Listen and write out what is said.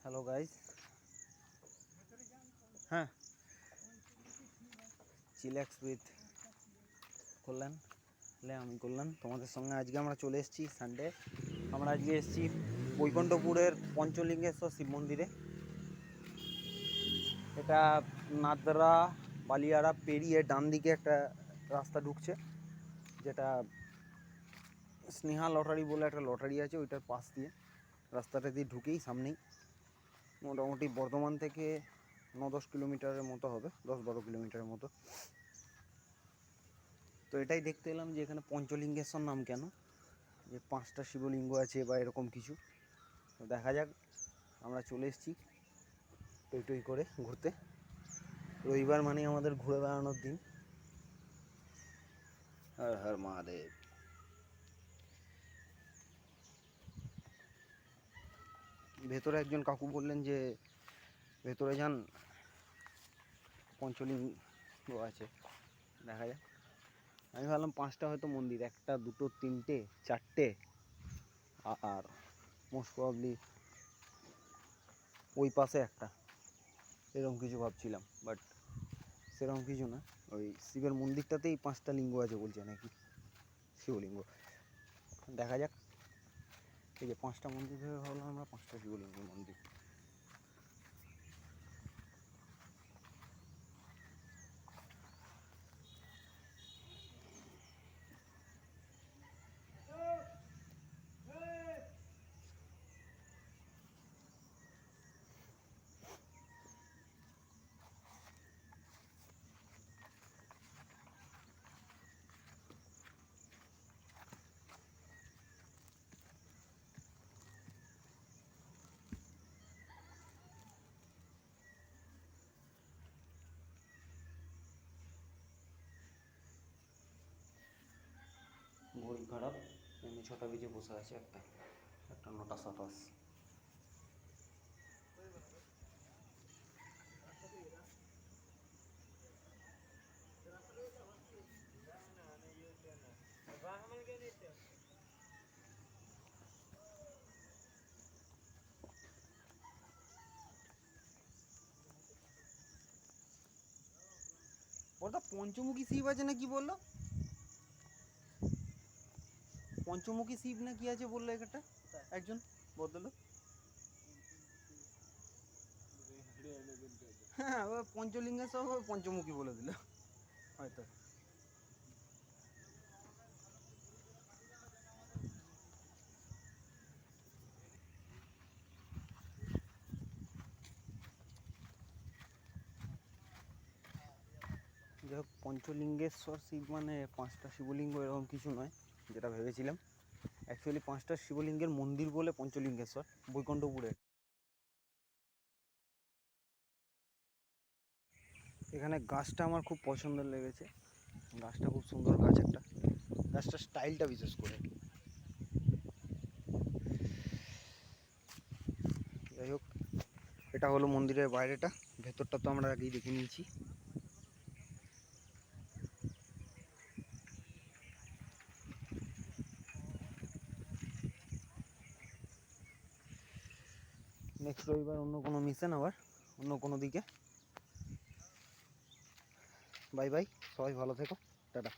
Hello guys, হ্যাঁ, চিল্যাক্স with কল্যাণ, আমি কল্যাণ। তোমাদের সঙ্গে আজকে আমরা চলে এসেছি সানডে। আমরা আজকে এসেছি বৈকুণ্ঠপুরের পঞ্চলিঙ্গেশ্বর শিব মন্দিরে। এটা নাদরা বালিয়াড়া পেরিয়ে ডান দিকে একটা রাস্তা ঢুকছে, যেটা স্নেহা লটারি বলে একটা লটারি আছে, ওইটার পাশ দিয়ে রাস্তাটা দিয়ে ঢুকেই সামনেই মোটামুটি বর্ধমান থেকে 9-10 কিলোমিটারের মতো হবে, 10-12 কিলোমিটারের মতো। তো এটাই দেখতে এলাম যে এখানে পঞ্চলিঙ্গেশ্বর নাম কেন, যে 5টা শিবলিঙ্গ আছে বা এরকম কিছু। তো দেখা যাক, আমরা চলে এসেছি টই টই করে ঘুরতে। রবিবার মানেই আমাদের ঘুরে বেড়ানোর দিন। হর হর মহাদেব। ভেতরে একজন কাকু বললেন যে ভেতরে যান, পঞ্চলিঙ্গ আছে, দেখা যাক। আমি ভাবলাম 5টা হয়তো মন্দির, 1, 2, 3, 4টে, আর মোস্ট প্রবাবলি ওই পাশে একটা, এরকম কিছু ভাবছিলাম। বাট সেরকম কিছু না, ওই শিবের মন্দিরটাতেই 5টা লিঙ্গ আছে বলছে নাকি, শিবলিঙ্গ। দেখা যাক। এই যে 5টা মন্দির ভেবে ভাবলাম আমরা 5টা শিবলিঙ্গ মন্দির। ঘড়ি খারাপ, এমনি 6টা বেজে বসে আছে, একটা 9টা 27। ওটা পঞ্চমুখী শিব আছে না কি বললো? পঞ্চমুখী শিব না কি আছে বললো একটা একজন ভদ্রলোক। হ্যাঁ, ও পঞ্চলিঙ্গেশ্বর পঞ্চমুখী বলে দিল হয়তো। যাই হোক, পঞ্চলিঙ্গেশ্বর শিব মানে 5টা শিবলিঙ্গ এরকম কিছু নয় যেটা ভেবেছিলাম। অ্যাকচুয়ালি 5টা শিবলিঙ্গের মন্দির বলে পঞ্চলিঙ্গেশ্বর, বৈকুণ্ঠপুরে। এখানে গাছটা আমার খুব পছন্দের লেগেছে, গাছটা খুব সুন্দর গাছ একটা, গাছটার স্টাইলটা বিশেষ করে। যাই হোক, এটা হলো মন্দিরের বাইরেটা, ভেতরটা তো আমরা আগেই দেখে নিয়েছি। নেক্সট রবিবার অন্য কোনো মিশন, আবার অন্য কোনো দিকে। বাই বাই, সবাই ভালো থেকো, টাটা।